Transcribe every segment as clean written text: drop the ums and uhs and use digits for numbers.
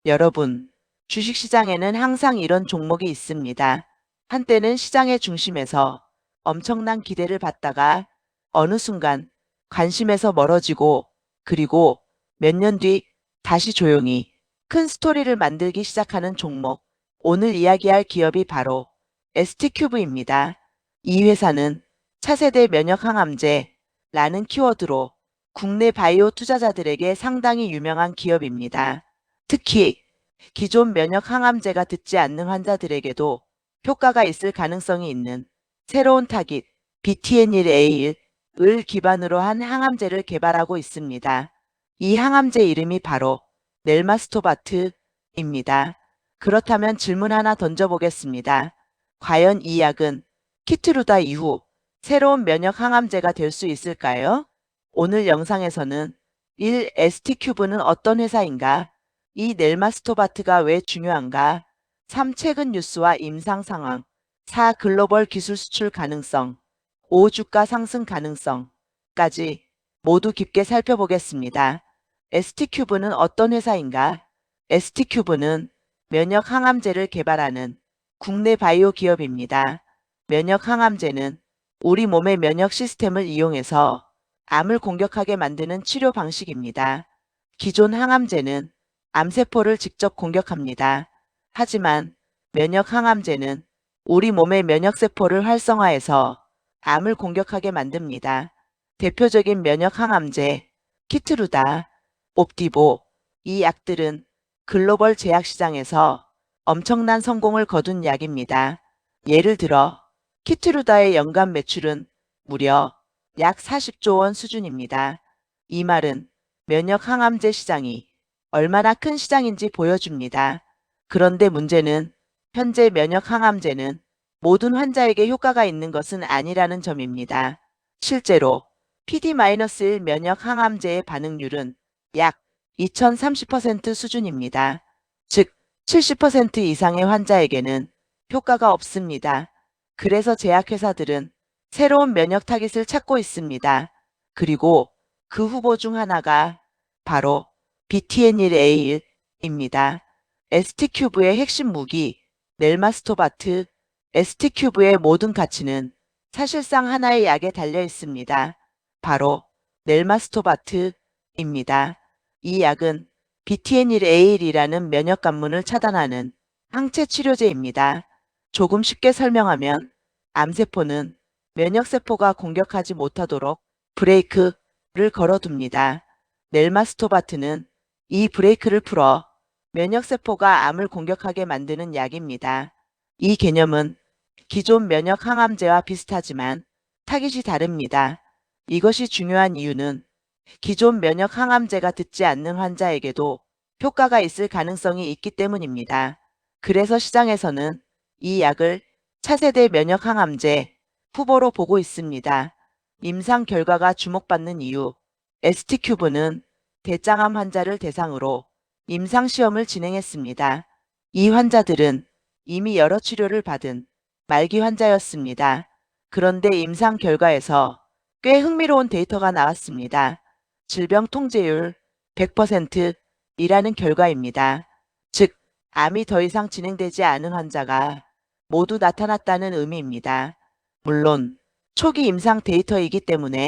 여러분, 주식시장에는 항상 이런 종목이 있습니다. 한때는 시장의 중심에서 엄청난 기대를 받다가 어느 순간 관심에서 멀어지고 그리고 몇 년 뒤 다시 조용히 큰 스토리를 만들기 시작하는 종목. 오늘 이야기할 기업이 바로 ST큐브입니다. 이 회사는 차세대 면역 항암제라는 키워드로 국내 바이오 투자자들에게 상당히 유명한 기업입니다. 특히 기존 면역 항암제가 듣지 않는 환자들에게도 효과가 있을 가능성이 있는 새로운 타깃 BTNL-A를 기반으로 한 항암제를 개발하고 있습니다. 이 항암제 이름이 바로 넬마스토바트입니다. 그렇다면 질문 하나 던져보겠습니다. 과연 이 약은 키트루다 이후 새로운 면역 항암제가 될 수 있을까요? 오늘 영상에서는 1. ST큐브는 어떤 회사인가? 2. 넬마스토바트가 왜 중요한가? 3. 최근 뉴스와 임상 상황. 4. 글로벌 기술 수출 가능성. 5. 주가 상승 가능성까지 모두 깊게 살펴보겠습니다. ST큐브는 어떤 회사인가? ST큐브는 면역 항암제를 개발하는 국내 바이오 기업입니다. 면역 항암제는 우리 몸의 면역 시스템을 이용해서 암을 공격하게 만드는 치료 방식입니다. 기존 항암제는 암세포를 직접 공격합니다. 하지만 면역 항암제는 우리 몸의 면역세포를 활성화해서 암을 공격하게 만듭니다. 대표적인 면역 항암제 키트루다, 옵디보, 이 약들은 글로벌 제약시장에서 엄청난 성공을 거둔 약입니다. 예를 들어 키트루다의 연간 매출은 무려 약 40조 원 수준입니다. 이 말은 면역 항암제 시장이 얼마나 큰 시장인지 보여줍니다. 그런데 문제는 현재 면역 항암제는 모든 환자에게 효과가 있는 것은 아니라는 점입니다. 실제로 PD-1 면역 항암제의 반응률은 약 2030% 수준입니다. 즉 70% 이상의 환자에게는 효과가 없습니다. 그래서 제약회사들은 새로운 면역 타깃을 찾고 있습니다. 그리고 그 후보 중 하나가 바로 BTNL-A입니다. ST큐브의 핵심 무기 넬마스토바트. ST큐브의 모든 가치는 사실상 하나의 약에 달려 있습니다. 바로 넬마스토바트입니다. 이 약은 BTNL-A이라는 면역 관문을 차단하는 항체 치료제입니다. 조금 쉽게 설명하면 암세포는 면역세포가 공격하지 못하도록 브레이크를 걸어둡니다. 넬마스토바트는 이 브레이크를 풀어 면역세포가 암을 공격하게 만드는 약입니다. 이 개념은 기존 면역 항암제와 비슷하지만 타깃이 다릅니다. 이것이 중요한 이유는 기존 면역 항암제가 듣지 않는 환자에게도 효과가 있을 가능성이 있기 때문입니다. 그래서 시장에서는 이 약을 차세대 면역 항암제 후보로 보고 있습니다. 임상 결과가 주목받는 이유. ST큐브는 대장암 환자를 대상으로 임상시험을 진행했습니다. 이 환자들은 이미 여러 치료를 받은 말기 환자였습니다. 그런데 임상 결과에서 꽤 흥미로운 데이터가 나왔습니다. 질병 통제율 100%이라는 결과입니다. 즉, 암이 더 이상 진행되지 않은 환자가 모두 나타났다는 의미입니다. 물론 초기 임상 데이터이기 때문에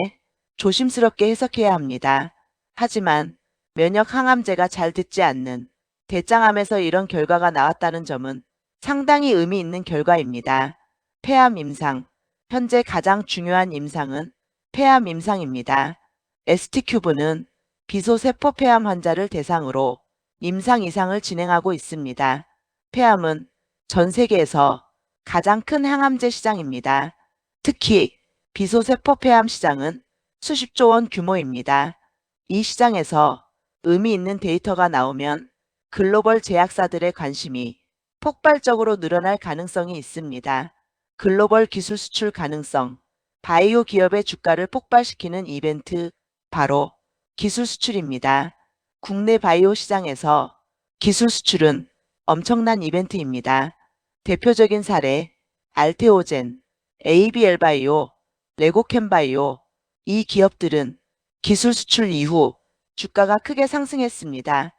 조심스럽게 해석해야 합니다. 하지만 면역 항암제가 잘 듣지 않는 대장암에서 이런 결과가 나왔다는 점은 상당히 의미 있는 결과입니다. 폐암 임상. 현재 가장 중요한 임상은 폐암 임상입니다. ST큐브는 비소세포 폐암 환자를 대상으로 임상 이상을 진행하고 있습니다. 폐암은 전 세계에서 가장 큰 항암제 시장입니다. 특히 비소세포 폐암 시장은 수십조 원 규모입니다. 이 시장에서 의미 있는 데이터가 나오면 글로벌 제약사들의 관심이 폭발적으로 늘어날 가능성이 있습니다. 글로벌 기술 수출 가능성. 바이오 기업의 주가를 폭발시키는 이벤트, 바로 기술 수출입니다. 국내 바이오 시장에서 기술 수출은 엄청난 이벤트입니다. 대표적인 사례, 알테오젠, ABL바이오, 레고캠바이오. 이 기업들은 기술 수출 이후 주가가 크게 상승했습니다.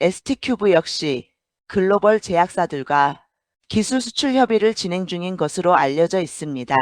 ST큐브 역시 글로벌 제약사들과 기술 수출 협의를 진행 중인 것으로 알려져 있습니다.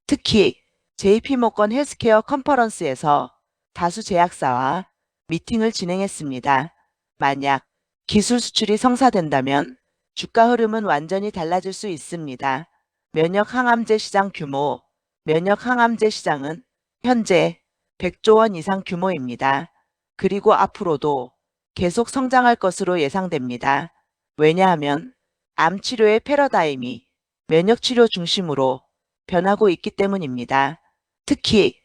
특히 JP모건 헬스케어 컨퍼런스에서 다수 제약사와 미팅을 진행했습니다. 만약 기술 수출이 성사된다면 주가 흐름은 완전히 달라질 수 있습니다. 면역 항암제 시장 규모. 면역 항암제 시장은 현재 100조 원 이상 규모입니다. 그리고 앞으로도 계속 성장할 것으로 예상됩니다. 왜냐하면 암 치료의 패러다임이 면역 치료 중심으로 변하고 있기 때문입니다. 특히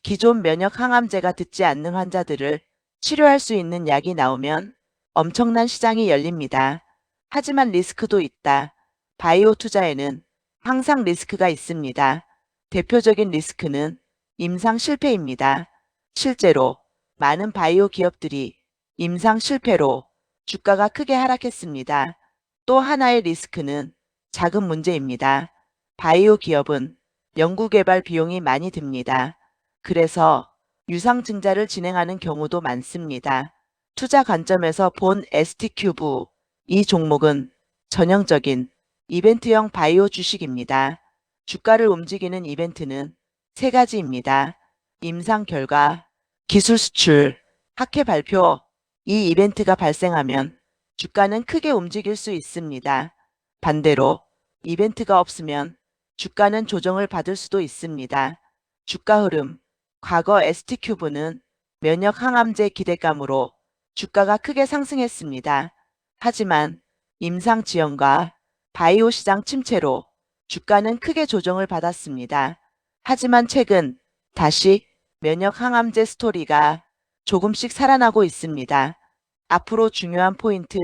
기존 면역 항암제가 듣지 않는 환자들을 치료할 수 있는 약이 나오면 엄청난 시장이 열립니다. 하지만 리스크도 있다. 바이오 투자에는 항상 리스크가 있습니다. 대표적인 리스크는 임상 실패입니다. 실제로 많은 바이오 기업들이 임상 실패로 주가가 크게 하락했습니다. 또 하나의 리스크는 자금 문제입니다. 바이오 기업은 연구개발 비용이 많이 듭니다. 그래서 유상증자를 진행하는 경우도 많습니다. 투자 관점에서 본 ST큐브, 이 종목은 전형적인 이벤트형 바이오 주식입니다. 주가를 움직이는 이벤트는 세 가지입니다. 임상 결과, 기술 수출, 학회 발표. 이 이벤트가 발생하면 주가는 크게 움직일 수 있습니다. 반대로 이벤트가 없으면 주가는 조정을 받을 수도 있습니다. 주가 흐름. 과거 ST큐브는 면역 항암제 기대감으로 주가가 크게 상승했습니다. 하지만 임상 지연과 바이오 시장 침체로 주가는 크게 조정을 받았습니다. 하지만 최근 다시 면역 항암제 스토리가 조금씩 살아나고 있습니다. 앞으로 중요한 포인트.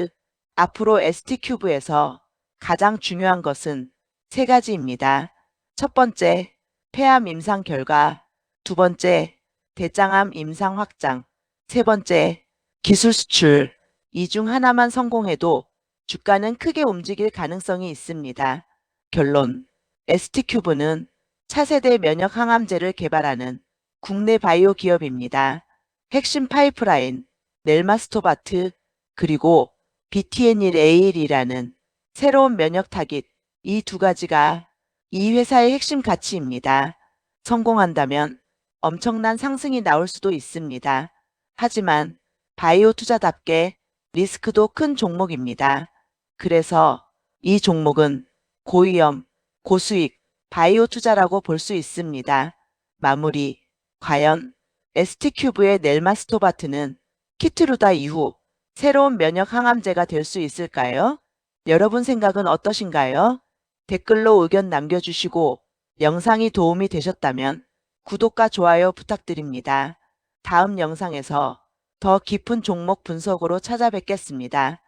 앞으로 ST큐브에서 가장 중요한 것은 세 가지입니다. 첫 번째, 폐암 임상 결과. 두 번째, 대장암 임상 확장. 세 번째, 기술 수출. 이 중 하나만 성공해도 주가는 크게 움직일 가능성이 있습니다. 결론. ST큐브는 차세대 면역 항암제를 개발하는 국내 바이오 기업입니다. 핵심 파이프라인, 넬마스토바트, 그리고 BTN1A1이라는 새로운 면역 타깃, 이 두 가지가 이 회사의 핵심 가치입니다. 성공한다면 엄청난 상승이 나올 수도 있습니다. 하지만 바이오 투자답게 리스크도 큰 종목입니다. 그래서 이 종목은 고위험, 고수익, 바이오 투자라고 볼 수 있습니다. 마무리. 과연 ST큐브의 넬마스토바트는 키트루다 이후 새로운 면역 항암제가 될 수 있을까요? 여러분 생각은 어떠신가요? 댓글로 의견 남겨주시고 영상이 도움이 되셨다면 구독과 좋아요 부탁드립니다. 다음 영상에서 더 깊은 종목 분석으로 찾아뵙겠습니다.